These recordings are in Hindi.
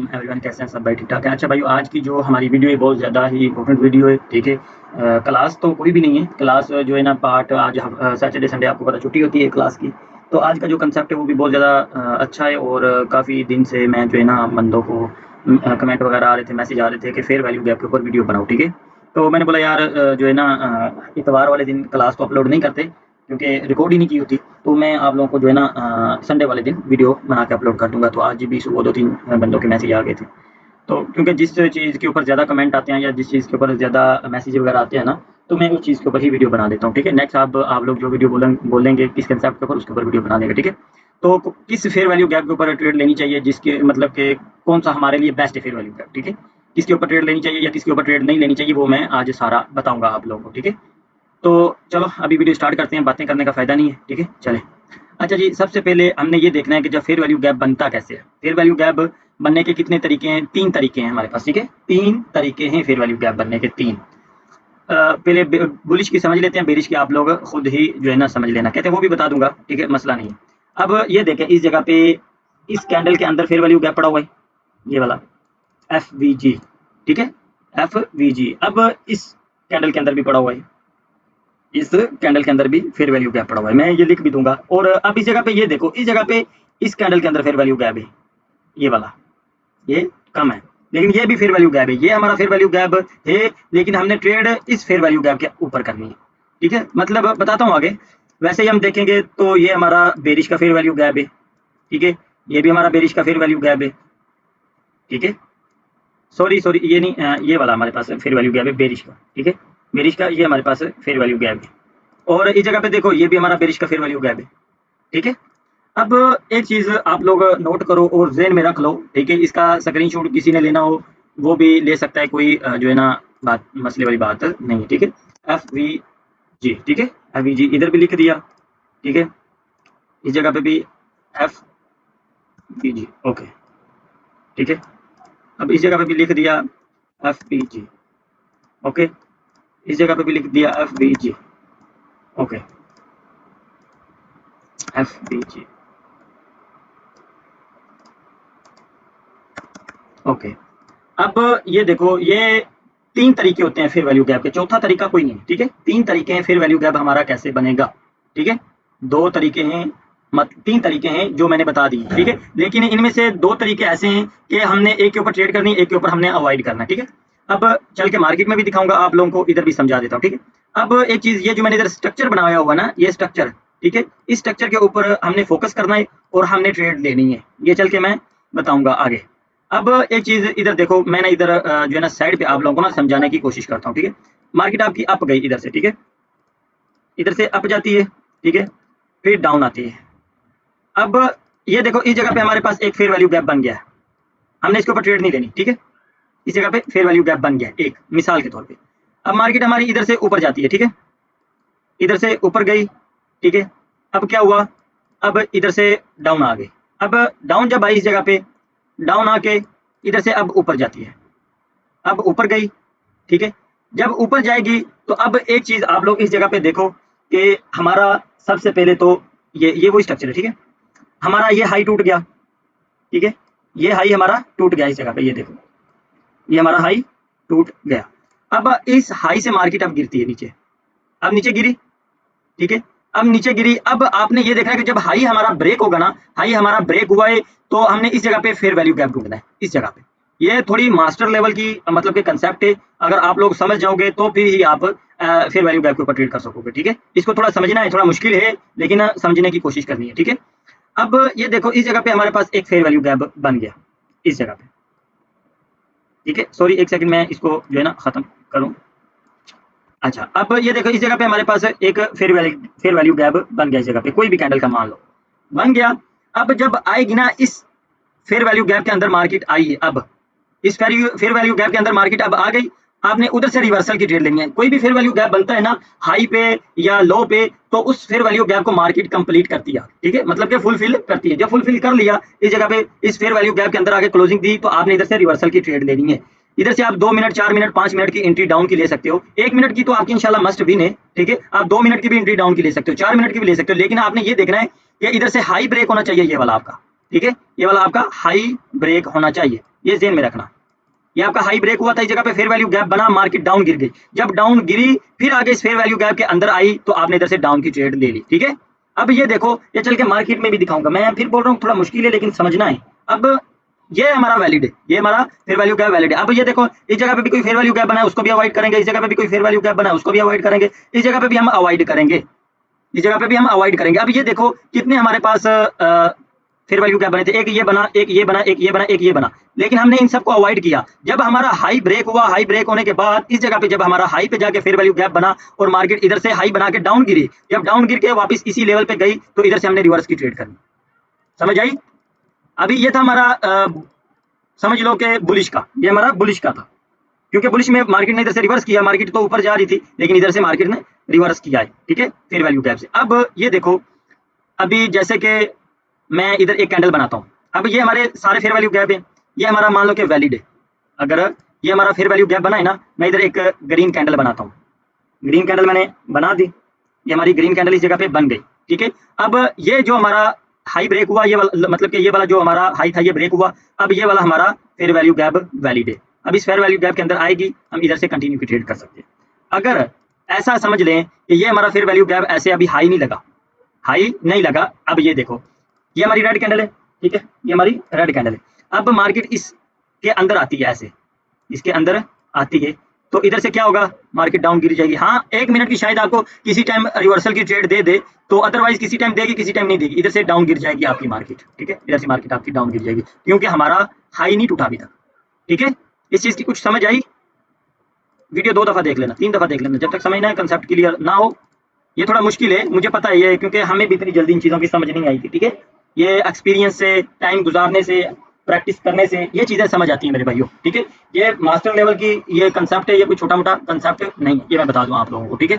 वालेकुम एवरीवन, कैसे हैं सब भाई? ठीक-ठाक हैं? अच्छा भाइयों, आज की जो हमारी वीडियो है बहुत ज़्यादा ही इम्पोर्टेंट वीडियो है, ठीक है? क्लास तो कोई भी नहीं है, क्लास जो है ना पार्ट आज सैटरडे संडे आपको पता छुट्टी होती है क्लास की। तो आज का जो कंसेप्ट है वो भी बहुत ज़्यादा अच्छा है और काफ़ी दिन से मैं जो है ना बंदों को कमेंट वगैरह आ रहे थे, मैसेज आ रहे थे कि फेयर वैल्यू गैप के ऊपर वीडियो बनाओ, ठीक है? तो मैंने बोला यार जो है ना इतवार वाले दिन क्लास तो अपलोड नहीं करते क्योंकि रिकॉर्ड ही नहीं की होती, तो मैं आप लोगों को जो है ना संडे वाले दिन वीडियो बना के अपलोड कर दूँगा। तो आज भी सुबह 2-3 बंदों के मैसेज आ गए थे। तो क्योंकि जिस चीज़ के ऊपर ज़्यादा कमेंट आते हैं या जिस चीज़ के ऊपर ज़्यादा मैसेज वगैरह आते हैं ना, तो मैं उस चीज़ के ऊपर ही वीडियो बना देता हूँ, ठीक है? नेक्स्ट आप लोग जो वीडियो बोलेंगे किस कंसेप्ट के ऊपर, उसके ऊपर वीडियो बना देंगे, ठीक है? तो किस फेयर वैल्यू गैप के ऊपर ट्रेड लेनी चाहिए, जिसके मतलब कि कौन-सा हमारे लिए बेस्ट है फेयर वैल्यू गैप, ठीक है? किसके ऊपर ट्रेड लेनी चाहिए या किसके ऊपर ट्रेड नहीं लेनी चाहिए, वो मैं आज सारा बताऊँगा आप लोगों को, ठीक है? तो चलो अभी वीडियो स्टार्ट करते हैं, बातें करने का फ़ायदा नहीं है, ठीक है? चलें। अच्छा जी, सबसे पहले हमने ये देखना है कि जब फेयर वैल्यू गैप बनता कैसे है? फेयर वैल्यू गैप बनने के कितने तरीके हैं? 3 तरीके हैं हमारे पास, ठीक है? 3 तरीके हैं फेयर वैल्यू गैप बनने के 3। पहले बुलिश की समझ लेते हैं, बेरिश की आप लोग खुद ही जो है ना समझ लेना। कहते हैं वो भी बता दूँगा, ठीक है? मसला नहीं है। अब ये देखें इस जगह पे इस कैंडल के अंदर फेयर वैल्यू गैप पड़ा हुआ है, ये वाला एफवीजी, ठीक है? एफवीजी। अब इस कैंडल के अंदर भी पड़ा हुआ है। इस कैंडल के अंदर भी फेयर वैल्यू गैप पड़ा हुआ है, मैं ये लिख भी दूंगा। और अब इस जगह पे ये देखो, इस जगह पे इस कैंडल के अंदर फेयर वैल्यू गैप है, ये वाला, ये कम है, लेकिन ये भी फेयर वैल्यू गैप है, ये हमारा फेयर वैल्यू गैप है, लेकिन हमने ट्रेड इस फेयर वैल्यू गैप के ऊपर करनी है, ठीक है? मतलब बताता हूँ आगे। वैसे ही हम देखेंगे तो ये हमारा बेरिश का फेयर वैल्यू गैप है, ठीक है? ये भी हमारा बेरिश का फेयर वैल्यू गैप है, ठीक है? सॉरी सॉरी, ये नहीं, ये वाला हमारे पास फेयर वैल्यू गैप है बेरिश का, ठीक है? बेरिश का ये हमारे पास फेयर वैल्यू गैप है। और इस जगह पे देखो ये भी हमारा बेरिश का फेयर वैल्यू गैप है, ठीक है? अब एक चीज़ आप लोग नोट करो और ज़हन में रख लो, ठीक है? इसका स्क्रीनशॉट किसी ने लेना हो वो भी ले सकता है, कोई जो है ना बात मसले वाली बात नहीं है, ठीक है? एफवीजी, ठीक है? एफवीजी इधर भी लिख दिया, ठीक है? इस जगह पे भी एफवीजी, ओके, ठीक है? अब इस जगह पे भी लिख दिया एफवीजी, ओके? इस जगह पे भी लिख दिया एफवीजी, ओके? FVG, okay. अब ये देखो, ये 3 तरीके होते हैं फेयर वैल्यू गैप के, चौथा तरीका कोई नहीं है, ठीक है? 3 तरीके हैं फेयर वैल्यू गैप हमारा कैसे बनेगा, ठीक है? 2 तरीके हैं, 3 तरीके हैं जो मैंने बता दिए, ठीक है? लेकिन इनमें से 2 तरीके ऐसे हैं कि हमने एक के ऊपर ट्रेड करनी है, एक के ऊपर हमने अवॉइड करना है, ठीक है? अब चल के मार्केट में भी दिखाऊंगा आप लोगों को, इधर भी समझा देता हूँ, ठीक है? अब एक चीज़, ये जो मैंने इधर स्ट्रक्चर बनाया हुआ ना, ये स्ट्रक्चर, ठीक है? इस स्ट्रक्चर के ऊपर हमने फोकस करना है और हमने ट्रेड लेनी है, ये चल के मैं बताऊंगा आगे। अब एक चीज़ इधर देखो, मैं ना इधर जो है ना साइड पे आप लोगों को ना समझाने की कोशिश करता हूँ, ठीक है? मार्केट आपकी अप गई इधर से, ठीक है? इधर से अप जाती है, ठीक है? फिर डाउन आती है। अब ये देखो इस जगह पे हमारे पास एक फेयर वैल्यू गैप बन गया है, हमने इसके ऊपर ट्रेड नहीं लेनी, ठीक है? इस जगह पे फेयर वैल्यू गैप बन गया है एक मिसाल के तौर पे। अब मार्केट हमारी इधर से ऊपर जाती है, ठीक है? इधर से ऊपर गई, ठीक है? अब क्या हुआ, अब इधर से डाउन आ गई। अब डाउन जब आई इस जगह पे, डाउन आके इधर से अब ऊपर जाती है, अब ऊपर गई, ठीक है? जब ऊपर जाएगी तो अब एक चीज़ आप लोग इस जगह पे देखो कि हमारा सबसे पहले तो ये वो स्ट्रक्चर है, ठीक है? हमारा ये हाई टूट गया, ठीक है? ये हाई हमारा टूट गया इस जगह पे, ये देखो, ये हमारा हाई टूट गया। अब इस हाई से मार्केट अब गिरती है नीचे, अब नीचे गिरी, ठीक है? अब नीचे गिरी, अब आपने ये देखा है कि जब हाई हमारा ब्रेक होगा ना, हाई हमारा ब्रेक हुआ है, तो हमने इस जगह पे फेयर वैल्यू गैप ढूंढना है, इस जगह पे। ये थोड़ी मास्टर लेवल की मतलब के कंसेप्ट है, अगर आप लोग समझ जाओगे तो फिर ही आप फेयर वैल्यू गैप के ऊपर ट्रेड कर सकोगे, ठीक है? इसको थोड़ा समझना है, थोड़ा मुश्किल है, लेकिन समझने की कोशिश करनी है, ठीक है? अब ये देखो इस जगह पे हमारे पास एक फेयर वैल्यू गैप बन गया, इस जगह पे, ठीक है? सॉरी एक सेकंड, मैं इसको जो है ना खत्म करूं। अच्छा, अब ये देखो इस जगह पे हमारे पास एक फेयर वैल्यू गैप बन गया, इस जगह पे कोई भी कैंडल का मान लो बन गया। अब जब आएगी ना इस फेयर वैल्यू गैप के अंदर मार्केट आई है, अब इस फेयर वैल्यू गैप के अंदर मार्केट अब आ गई, आपने उधर से रिवर्सल की ट्रेड लेनी है। कोई भी फेयर वैल्यू गैप बनता है ना हाई पे या लो पे, तो उस फेयर वैल्यू गैप को मार्केट कंप्लीट करती है, ठीक है? मतलब कि फुलफिल करती है। जब फुलफिल कर लिया इस जगह पे, इस फेयर वैल्यू गैप के अंदर आगे क्लोजिंग दी, तो आपने इधर से रिवर्सल की ट्रेड लेनी है। इधर से आप 2 मिनट, 4 मिनट, 5 मिनट की एंट्री डाउन की ले सकते हो। 1 मिनट की तो आपकी इंशाल्लाह मस्ट विन है, ठीक है? आप 2 मिनट की भी एंट्री डाउन की ले सकते हो, 4 मिनट की भी ले सकते हो, लेकिन आपने ये देखना है कि इधर से हाई ब्रेक होना चाहिए, ये वाला आपका, ठीक है? ये वाला आपका हाई ब्रेक होना चाहिए, ये ध्यान में रखना। ये आपका हाई ब्रेक हुआ था, इस जगह पे फेयर वैल्यू गैप बना, मार्केट डाउन गिर गई। जब डाउन गिरी फिर आगे इस फेयर वैल्यू गैप के अंदर आई तो आपने इधर से डाउन की ट्रेड ले ली, ठीक है। अब ये देखो, ये चल के मार्केट में भी दिखाऊंगा, मैं फिर बोल रहा हूँ थोड़ा मुश्किल है लेकिन समझना है। अब ये हमारा वैलिड है, ये हमारा फेयर वैल्यू गैप वैलिड है। अब ये देखो, इस जगह पे भी कोई फेयर वैल्यू गैप बना है उसको भी अवॉइड करेंगे, इस जगह पे भी कोई फेयर वैल्यू गैप बना है उसको भी अवॉइड करेंगे, इस जगह पे भी हम अवॉइड करेंगे, इस जगह पे भी हम अवॉइड करेंगे। अब ये देखो कितने हमारे पास फेयर वैल्यू गैप बने थे, एक ये बना, एक ये बना, एक ये बना, एक ये बना, लेकिन हमने इन सबको अवॉइड किया। जब हमारा हाई ब्रेक हुआ, हाई ब्रेक होने के बाद इस जगह पे जब हमारा हाई पे जाके फेयर वैल्यू गैप बना और मार्केट इधर से हाई बना के डाउन गिरी, जब डाउन गिर के वापस इसी लेवल पे गई तो इधर से हमने रिवर्स की ट्रेड करनी। समझ आई? अभी ये था हमारा समझ लो कि बुलिश का, ये हमारा बुलिश का था, क्योंकि बुलिश में मार्केट ने इधर से रिवर्स किया, मार्केट तो ऊपर जा रही थी लेकिन इधर से मार्केट ने रिवर्स किया है, ठीक है, फेयर वैल्यू गैप से। अब ये देखो, अभी जैसे कि मैं इधर एक कैंडल बनाता हूँ, अब ये हमारे सारे फेयर वैल्यू गैप है, ये हमारा मान लो कि वैलिड है। अगर ये हमारा फेयर वैल्यू गैप बना है ना, मैं इधर एक ग्रीन कैंडल बनाता हूँ, ग्रीन कैंडल मैंने बना दी, ये हमारी ग्रीन कैंडल इस जगह पे बन गई, ठीक है। अब ये जो हमारा हाई ब्रेक हुआ, ये वाला मतलब कि ये वाला जो हमारा हाई था ये ब्रेक हुआ, अब ये वाला हमारा फेयर वैल्यू गैप वैलिड है। अब इस फेयर वैल्यू गैप के अंदर आएगी, हम इधर से कंटिन्यू की ट्रेड कर सकते हैं। अगर ऐसा समझ लें कि ये हमारा फेयर वैल्यू गैप ऐसे अभी हाई नहीं लगा, हाई नहीं लगा, अब ये देखो ये हमारी रेड कैंडल है, ठीक है, ये हमारी रेड कैंडल है। अब मार्केट इसके अंदर आती है, ऐसे इसके अंदर आती है तो इधर से क्या होगा, मार्केट डाउन गिर जाएगी। हाँ, 1 मिनट की शायद आपको किसी टाइम रिवर्सल की ट्रेड दे दे, तो अदरवाइज किसी टाइम देगी किसी टाइम नहीं देगी, इधर से डाउन गिर जाएगी आपकी मार्केट, ठीक है, इधर से मार्केट आपकी डाउन गिर जाएगी क्योंकि हमारा हाई नहीं टूटा अभी तक, ठीक है। इस चीज की कुछ समझ आई? वीडियो 2 दफा देख लेना, 3 दफा देख लेना, जब तक समझना है, कंसेप्ट क्लियर ना हो। ये थोड़ा मुश्किल है, मुझे पता है ये, क्योंकि हमें भी इतनी जल्दी इन चीज़ों की समझ नहीं आई थी, ठीक है। ये एक्सपीरियंस से, टाइम गुजारने से, प्रैक्टिस करने से ये चीज़ें समझ आती हैं मेरे भाइयों, ठीक है। ये मास्टर लेवल की ये कंसेप्ट है, ये कोई छोटा मोटा कंसेप्ट नहीं है, ये मैं बता दूं आप लोगों को, ठीक है।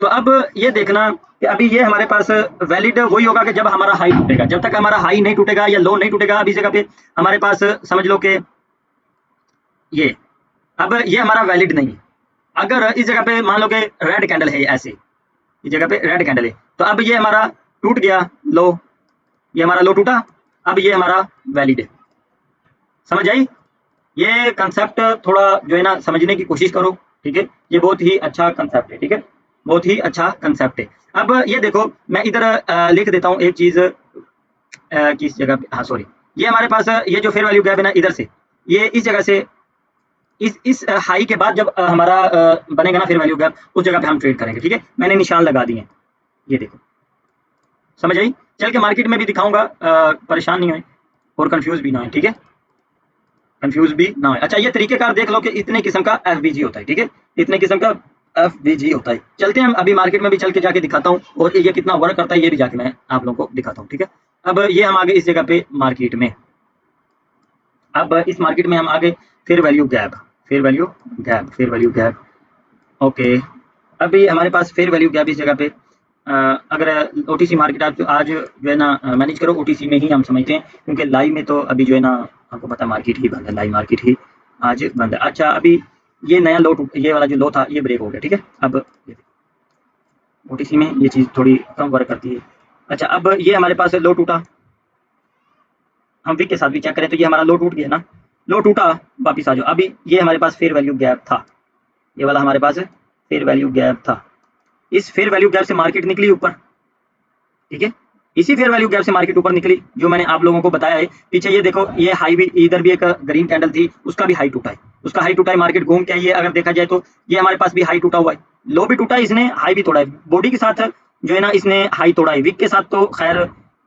तो अब ये देखना कि अभी ये हमारे पास वैलिड वही होगा कि जब हमारा हाई टूटेगा, जब तक हमारा हाई नहीं टूटेगा या लो नहीं टूटेगा, अभी इस जगह पे हमारे पास समझ लो कि ये, अब ये हमारा वैलिड नहीं है। अगर इस जगह पे मान लो कि रेड कैंडल है, ऐसे इस जगह पे रेड कैंडल है, तो अब ये हमारा टूट गया लो, ये हमारा लो टूटा, अब ये हमारा वैलिड है। समझ आई? ये कंसेप्ट थोड़ा जो है ना समझने की कोशिश करो, ठीक है, ये बहुत ही अच्छा कंसेप्ट है, ठीक है, बहुत ही अच्छा कंसेप्ट है। अब ये देखो, मैं इधर लिख देता हूँ एक चीज, किस जगह पे, हाँ सॉरी, ये हमारे पास ये जो फेयर वैल्यू गैप है ना, इधर से ये इस जगह से इस हाई के बाद जब हमारा बनेगा ना फेयर वैल्यू गैप, उस जगह पे हम ट्रेड करेंगे, ठीक है। मैंने निशान लगा दिए, ये देखो, समझ आई? चल के मार्केट में भी दिखाऊंगा, परेशान नहीं हो और कंफ्यूज भी ना हो, ठीक है, कंफ्यूज भी ना हो। अच्छा, ये तरीकेकार देख लो कि इतने किस्म का एफबीजी होता है, ठीक है, इतने किस्म का एफबीजी होता है। चलते हैं हम अभी मार्केट में भी चल के जाके दिखाता हूँ, और ये कितना वर्क करता है ये भी जाके मैं आप लोगों को दिखाता हूँ, ठीक है। अब ये हम आगे इस जगह पे मार्केट में, अब इस मार्केट में हम आगे fair value gap, fair value gap, fair value gap, okay. अभी हमारे पास फेयर वैल्यू गैप इस जगह पे अगर ओटीसी मार्केट आप आज जो है ना मैनेज करो, ओटीसी में ही हम समझते हैं, क्योंकि लाइव में तो अभी जो है ना आपको पता मार्केट ही बंद है, लाइव मार्केट ही आज बंद है। अच्छा, अभी ये नया लो, ये वाला जो लो था ये ब्रेक हो गया, ठीक है। अब ओटीसी में ये चीज़ थोड़ी कम वर्क करती है। अच्छा, अब ये हमारे पास लो टूटा, हम वीक के साथ भी चेक करें तो ये हमारा लो टूट गया ना, लो टूटा, वापिस आ जाओ। अभी ये हमारे पास फेयर वैल्यू गैप था, ये वाला हमारे पास फेयर वैल्यू गैप था, इस फेयर वैल्यू गैप से मार्केट निकली ऊपर, ठीक है, इसी फेयर वैल्यू गैप से मार्केट ऊपर निकली, जो मैंने आप लोगों को बताया है। पीछे ये देखो, ये हाई भी, इधर भी एक ग्रीन कैंडल थी, उसका भी हाई टूटा है, उसका हाई टूटा है, मार्केट घूम के आई है। अगर देखा जाए तो ये हमारे पास भी हाई टूटा हुआ है, लो भी टूटा है इसने, हाई भी तोड़ा है, बॉडी के साथ जो है ना इसने हाई तोड़ा है, विक के साथ तो खैर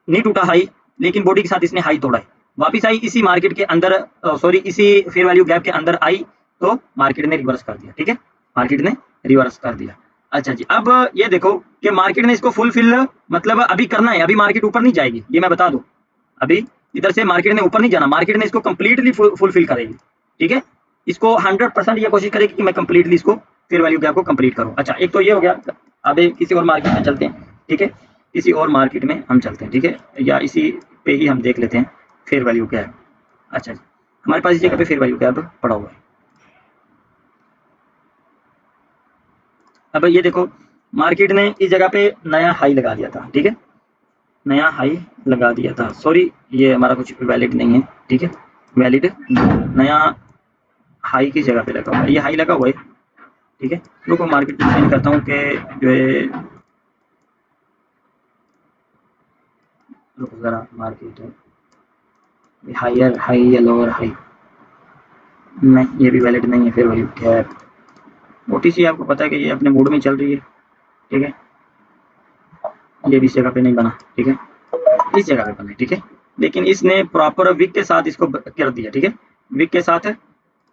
नहीं टूटा हाई, लेकिन बॉडी के साथ इसने हाई तोड़ा है। वापिस आई इसी मार्केट के अंदर, सॉरी इसी फेयर वैल्यू गैप के अंदर आई, तो मार्केट ने रिवर्स कर दिया, ठीक है, मार्केट ने रिवर्स कर दिया। अच्छा जी, अब ये देखो कि मार्केट ने इसको फुलफिल मतलब अभी करना है, अभी मार्केट ऊपर नहीं जाएगी, ये मैं बता दूं, अभी इधर से मार्केट ने ऊपर नहीं जाना, मार्केट ने इसको कंप्लीटली फुलफिल करेगी, ठीक है, इसको 100% ये कोशिश करेगी कि मैं कंप्लीटली इसको फेयर वैल्यू गैप को कंप्लीट करूं। अच्छा, एक तो ये हो गया, अभी किसी और मार्केट में चलते हैं, ठीक है, किसी और मार्केट में हम चलते हैं, ठीक है, या इसी पे ही हम देख लेते हैं फेयर वैल्यू गैप। अच्छा जी, हमारे पास इस जगह पे फेयर वैल्यू गैप पड़ा हुआ है। अब ये देखो, मार्केट ने इस जगह पे नया हाई लगा दिया था, ठीक है, नया हाई लगा दिया था, सॉरी ये हमारा कुछ वैलिड नहीं है, ठीक है, वैलिड नया हाई की जगह पे लगा हुआ है, ये हाई लगा हुआ है, ठीक है। रुको मार्केट चेंज करता हूँ कि जो है, रुको जरा मार्केट है हायर हाई या लोअर हाई, नहीं ये भी वैलिड नहीं है, फिर वही गैप। ओटीसी आपको पता है कि ये अपने मूड में चल रही है, ठीक है, ये भी इस जगह पे नहीं बना, ठीक है, इस जगह पे बना, ठीक है, लेकिन इसने प्रॉपर विक के साथ इसको कर दिया, ठीक है, विक के साथ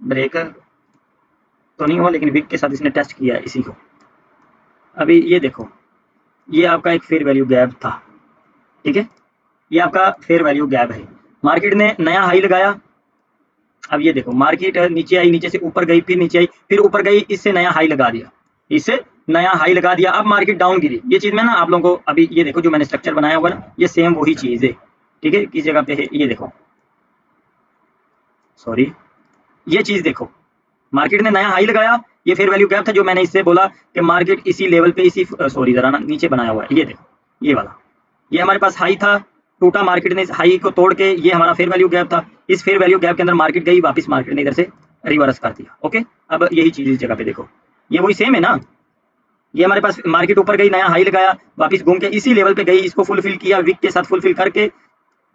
ब्रेक तो नहीं हुआ, लेकिन विक के साथ इसने टेस्ट किया इसी को। अभी ये देखो, ये आपका एक फेयर वैल्यू गैप था, ठीक है, ये आपका फेयर वैल्यू गैप है। मार्केट ने नया हाई लगाया, अब ये देखो मार्केट नीचे आई, नीचे से ऊपर गई, फिर नीचे आई, फिर ऊपर गई, इससे नया हाई लगा दिया, इससे नया हाई लगा दिया, अब मार्केट डाउन गिरी। ये चीज मैं ना आप लोगों को अभी ये देखो जो मैंने स्ट्रक्चर बनाया हुआ ना, ये सेम वही चीज है, ठीक है, किस जगह पे है ये देखो, सॉरी ये चीज देखो, मार्केट ने नया हाई लगाया, ये फेयर वैल्यू गैप था जो मैंने इससे बोला कि मार्केट इसी लेवल पे, इसी सॉरी जरा ना नीचे बनाया हुआ है, ये देखो ये वाला, ये हमारे पास हाई था, टूटा, मार्केट ने इस हाई को तोड़ के, ये हमारा फेयर वैल्यू गैप था, इस फेयर वैल्यू गैप के अंदर मार्केट गई, वापस मार्केट ने इधर से रिवर्स कर दिया, ओके। अब यही चीज इस जगह पे देखो, ये वही सेम है ना, ये हमारे पास मार्केट ऊपर गई, नया हाई लगाया, वापस घूम के इसी लेवल पे गई, इसको फुलफिल किया, विक के साथ फुलफिल करके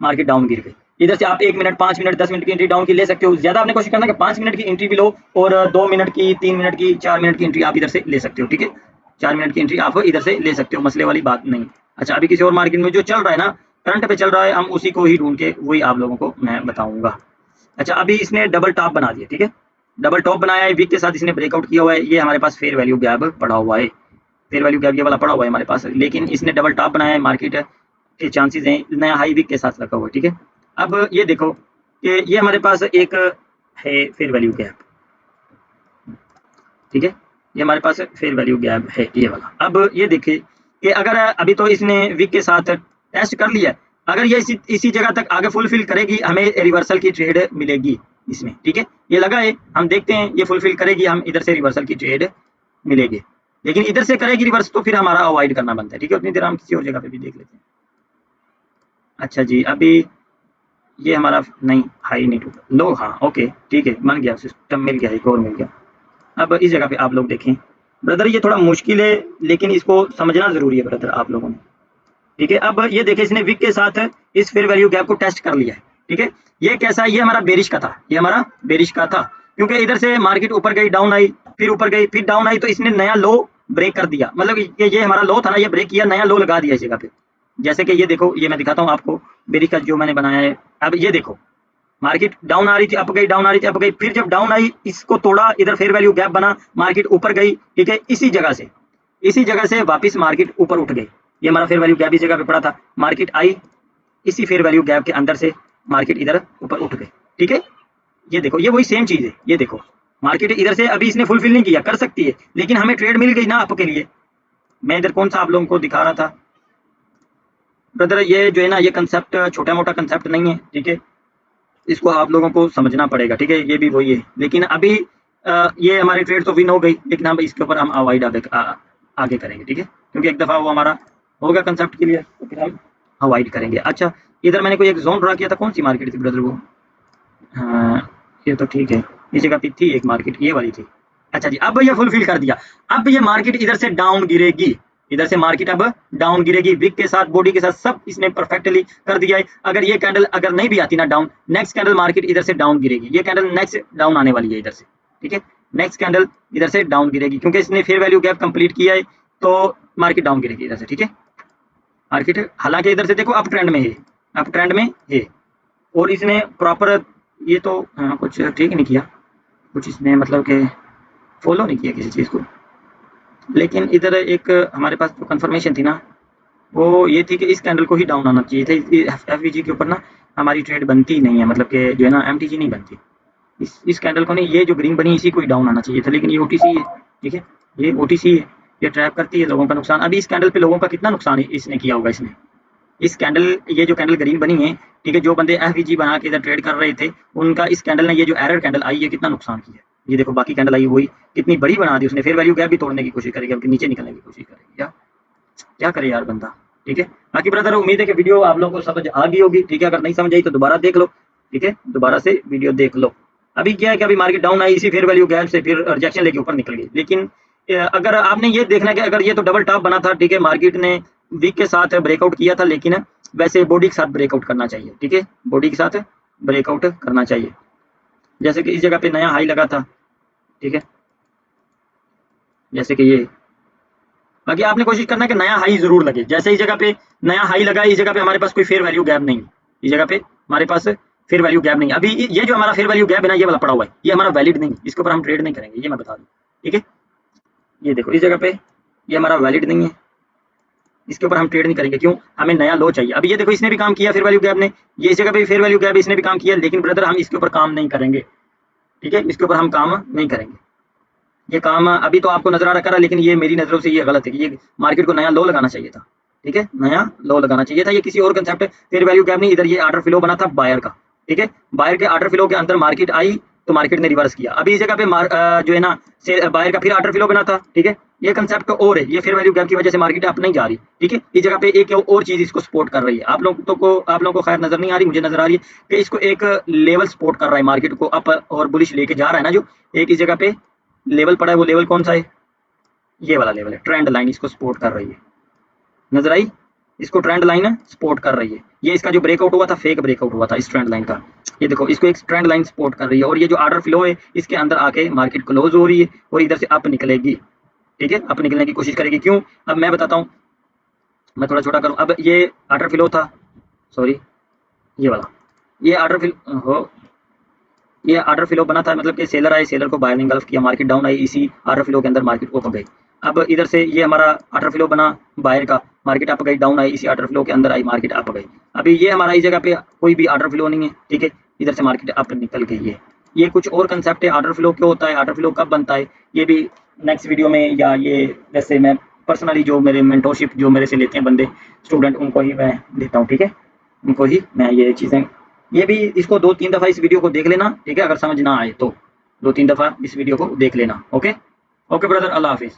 मार्केट डाउन गिर गई। इधर से आप 1 मिनट, 5 मिनट, 10 मिनट की एंट्री डाउन की ले सकते हो, ज्यादा आपने कोशिश करना कि 5 मिनट की एंट्री भी लो, और 2 मिनट की, 3 मिनट की, 4 मिनट की एंट्री आप इधर से ले सकते हो, ठीक है, 4 मिनट की एंट्री आप इधर से ले सकते हो, मसले वाली बात नहीं। अच्छा, अभी किसी और मार्केट में जो चल रहा है ना, करंट पे चल रहा है, हम उसी को ही ढूंढ के वही आप लोगों को मैं बताऊंगा। अच्छा, अभी इसने डबल टॉप बना दिया, ठीक है, डबल टॉप बनाया है, वीक के साथ इसने ब्रेकआउट किया हुआ है, ये हमारे पास फेयर वैल्यू गैप पड़ा हुआ है, फेयर वैल्यू गैप ये वाला पड़ा हुआ है हमारे पास, लेकिन इसने डबल टॉप बनाया है, मार्केट के चांसेस हैं नया हाई वीक के साथ लगा हुआ है, ठीक है। अब ये देखो कि ये हमारे पास एक है फेयर वैल्यू गैप, ठीक है, ये हमारे पास फेयर वैल्यू गैप है ये वाला। अब ये देखिए कि अगर अभी तो इसने वीक के साथ टेस्ट कर लिया, अगर ये इसी जगह तक आगे फुलफिल करेगी, हमें रिवर्सल की ट्रेड मिलेगी इसमें, ठीक है, ये लगा है, हम देखते हैं ये फुलफिल करेगी, हम इधर से रिवर्सल की ट्रेड मिलेगी, लेकिन इधर से करेगी रिवर्स तो फिर हमारा अवॉइड करना बनता है, ठीक है, उतनी देर हम किसी और जगह पे भी देख लेते हैं। अच्छा जी, अभी ये हमारा नहीं हाई नहीं टूटा, लो, हाँ ओके ठीक है, मान गया, सिस्टम मिल गया, एक और मिल गया। अब इस जगह पे आप लोग देखें ब्रदर, ये थोड़ा मुश्किल है, लेकिन इसको समझना जरूरी है ब्रदर आप लोगों ने, ठीक है। अब ये देखें, इसने विक के साथ इस फेयर वैल्यू गैप को टेस्ट कर लिया है, ठीक है, ये कैसा है, ये हमारा बेरिश का था, ये हमारा बेरिश का था, क्योंकि इधर से मार्केट ऊपर गई, डाउन आई, फिर ऊपर गई, फिर डाउन आई, तो इसने नया लो ब्रेक कर दिया, मतलब ये हमारा लो था ना, ये ब्रेक किया, नया लो लगा दिया इस जगह पे। जैसे कि ये देखो, ये मैं दिखाता हूँ आपको बेरिश का जो मैंने बनाया है। अब ये देखो, मार्केट डाउन आ रही थी, अप गई, डाउन आ रही थी, अप गई, फिर जब डाउन आई, इसको तोड़ा, इधर फेयर वैल्यू गैप बना, मार्केट ऊपर गई, ठीक है, इसी जगह से वापस मार्केट ऊपर उठ गई, ये हमारा फेयर वैल्यू गैप इस जगह पे पड़ा था, मार्केट आई, इसी फेयर वैल्यू गैप के अंदर से मार्केट इधर ऊपर उठ गई, ठीक है। ये देखो, ये वही सेम चीज है, ये देखो मार्केट इधर से अभी इसने फुलफिल नहीं किया, कर सकती है, लेकिन हमें ट्रेड मिल गई ना अप के लिए। मैं इधर कौन सा आप लोगों को दिखा रहा था ब्रदर, ये जो है ना, ये कंसेप्ट छोटा मोटा कंसेप्ट नहीं है, ठीक है, इसको आप लोगों को समझना पड़ेगा, ठीक है, ये भी वही है, लेकिन अभी ये हमारी ट्रेड तो विन हो गई, लेकिन हम इसके ऊपर हम अवॉइड आगे करेंगे, ठीक है, क्योंकि एक दफ़ा वो हमारा हो गया कंसेप्ट के लिए, तो फिर हम अवॉइड करेंगे। अच्छा, इधर मैंने कोई एक जोन ड्रा किया था, कौन सी मार्केट थी ब्रदर वो, हाँ ये तो ठीक है, इस जगह पे थी एक मार्केट, ये वाली थी। अच्छा जी, अब ये फुलफिल कर दिया, अब ये मार्केट इधर से डाउन गिरेगी, इधर से मार्केट अब डाउन गिरेगी, विक के साथ, बॉडी के साथ, सब इसने परफेक्टली कर दिया है। अगर ये कैंडल अगर नहीं भी आती ना डाउन, नेक्स्ट कैंडल मार्केट इधर से डाउन गिरेगी, ये कैंडल नेक्स्ट डाउन आने वाली है इधर से, ठीक है, नेक्स्ट कैंडल इधर से डाउन गिरेगी, क्योंकि इसने फेयर वैल्यू गैप कंप्लीट किया है, तो मार्केट डाउन गिरेगी इधर से, ठीक है। मार्केट हालांकि इधर से देखो अप ट्रेंड में है, अप ट्रेंड में है, और इसने प्रॉपर ये तो कुछ ठीक नहीं किया, कुछ इसने मतलब कि फॉलो नहीं किया किसी चीज़ को, लेकिन इधर एक हमारे पास जो कंफर्मेशन थी ना, वो ये थी कि इस कैंडल को ही डाउन आना चाहिए था, एफवीजी के ऊपर ना हमारी ट्रेड बनती नहीं है, मतलब कि जो है ना एमटीजी नहीं बनती, इस कैंडल को नहीं, ये जो ग्रीन बनी इसी को ही डाउन आना चाहिए था, लेकिन ये ओटीसी है, ठीक है, ये ओटीसी है, ये ट्रैप करती है लोगों का नुकसान। अभी इस कैंडल पे लोगों का कितना नुकसान इसने किया होगा, इसने इस कैंडल, ये जो कैंडल ग्रीन बनी है, ठीक है, जो बंदे एफवीजी बना के इधर ट्रेड कर रहे थे, उनका इस कैंडल ने, ये जो एरर कैंडल आई है, कितना नुकसान किया। ये देखो बाकी कैंडल आई वही कितनी बड़ी बना दी उसने, फेयर वैल्यू गैप भी तोड़ने की कोशिश करेगी, नीचे निकलने की कोशिश करेगी, या क्या करे यार बंदा, ठीक है। बाकी ब्रदर उम्मीद है कि वीडियो आप लोगों को समझ आ गई होगी, ठीक है, अगर नहीं समझ आई तो दोबारा देख लो, ठीक है, दोबारा से वीडियो देख लो। अभी क्या है कि अभी मार्केट डाउन आई, इसी फेयर वैल्यू गैप से फिर रिजेक्शन लेके ऊपर निकल गई। लेकिन अगर आपने ये देखना है कि अगर ये तो डबल टॉप बना था, ठीक है, मार्केट ने वीक के साथ ब्रेकआउट किया था, लेकिन वैसे बॉडी के साथ ब्रेकआउट करना चाहिए, ठीक है, बॉडी के साथ ब्रेकआउट करना चाहिए। जैसे कि इस जगह पे नया हाई लगा था, ठीक है, जैसे कि ये। बाकी आपने कोशिश करना है कि नया हाई जरूर लगे। जैसे इस जगह पे नया हाई लगा, इस जगह पे हमारे पास कोई फेयर वैल्यू गैप नहीं, इस जगह पे हमारे पास फेयर वैल्यू गैप नहीं। अभी ये जो हमारा फेयर वैल्यू गैप है ना, ये वाला पड़ा हुआ है, ये हमारा वैलिड नहीं, इसके ऊपर हम ट्रेड नहीं करेंगे, ये मैं बता दूं, ठीक है। ये देखो इस जगह पे ये हमारा वैलिड नहीं है, इसके ऊपर हम ट्रेड नहीं करेंगे। क्यों? हमें नया लो चाहिए। अभी ये देखो इसने भी काम किया फेयर वैल्यू गैप ने, ये इस जगह पे फेयर वैल्यू गैप इसने भी काम किया, लेकिन ब्रदर हम इसके ऊपर काम नहीं करेंगे, ठीक है, इसके ऊपर हम काम नहीं करेंगे। ये काम अभी तो आपको नजर आ रहा, लेकिन ये मेरी नजरों से ये गलत है कि ये मार्केट को नया लो लगाना चाहिए था, ठीक है, नया लो लगाना चाहिए था। ये किसी और कंसेप्ट फेयर वैल्यू गैप नहीं, इधर ये ऑर्डर फ्लो बना था बायर का, ठीक है, बायर के ऑर्डर फ्लो के अंदर मार्केट आई तो मार्केट ने रिवर्स किया। अभी इस जगह पे जो है ना बायर का फिर ऑर्डर फ्लो बना था, ठीक है, ये कंसेप्ट और है, ये फेयर वैल्यू गैप की वजह से मार्केट अप नहीं जा रही, ठीक है। इस जगह पे एक और चीज इसको सपोर्ट कर रही है, आप लोगों को खैर नजर नहीं आ रही, मुझे नजर आ रही है कि इसको एक लेवल सपोर्ट कर रहा है, मार्केट को अप और बुलिश लेके जा रहा है ना, जो एक इस जगह पे लेवल पड़ा है, वो लेवल कौन सा है? ये वाला लेवल है, ट्रेंड लाइन इसको सपोर्ट कर रही है, नजर आई? इसको ट्रेंड लाइन सपोर्ट कर रही है। ये इसका जो ब्रेकआउट हुआ था, फेक ब्रेकआउट हुआ था इस ट्रेंड लाइन का, ये देखो इसको एक ट्रेंड लाइन सपोर्ट कर रही है, और ये जो ऑर्डर फ्लो है इसके अंदर आके मार्केट क्लोज हो रही है और इधर से अप निकलेगी, ठीक है, अप निकलने की कोशिश करेगी। क्यों? अब मैं बताता हूँ, मैं थोड़ा छोटा करूँ। अब ये ऑर्डर फ्लो था, सॉरी ये वाला, ये ऑर्डर फ्लो हो, ये ऑर्डर फ्लो बना था, मतलब कि सेलर आए, सेलर को बायर ने इंगल्फ किया, मार्केट डाउन आई, इसी ऑर्डर फ्लो के अंदर मार्केट अप गई। अब इधर से ये हमारा ऑर्डर फ्लो बना बायर का, मार्केट अप गई, डाउन आई, इसी ऑर्डर फ्लो के अंदर आई, मार्केट अप गई। अभी ये हमारा इस जगह पे कोई भी ऑर्डर फ्लो नहीं है, ठीक है, इधर से मार्केट अप निकल गई है। ये कुछ और कंसेप्ट है, ऑर्डर फ्लो क्यों होता है, ऑर्डर फ्लो कब बनता है, ये भी नेक्स्ट वीडियो में, या ये वैसे मैं पर्सनली जो मेरे मेंटोरशिप जो मेरे से लेते हैं बंदे स्टूडेंट, उनको ही मैं देता हूँ, ठीक है, उनको ही मैं ये चीज़ें, ये भी इसको 2-3 दफ़ा इस वीडियो को देख लेना, ठीक है, अगर समझ ना आए तो 2-3 दफ़ा इस वीडियो को देख लेना। ओके ओके ब्रदर, अल्लाह हाफिज़।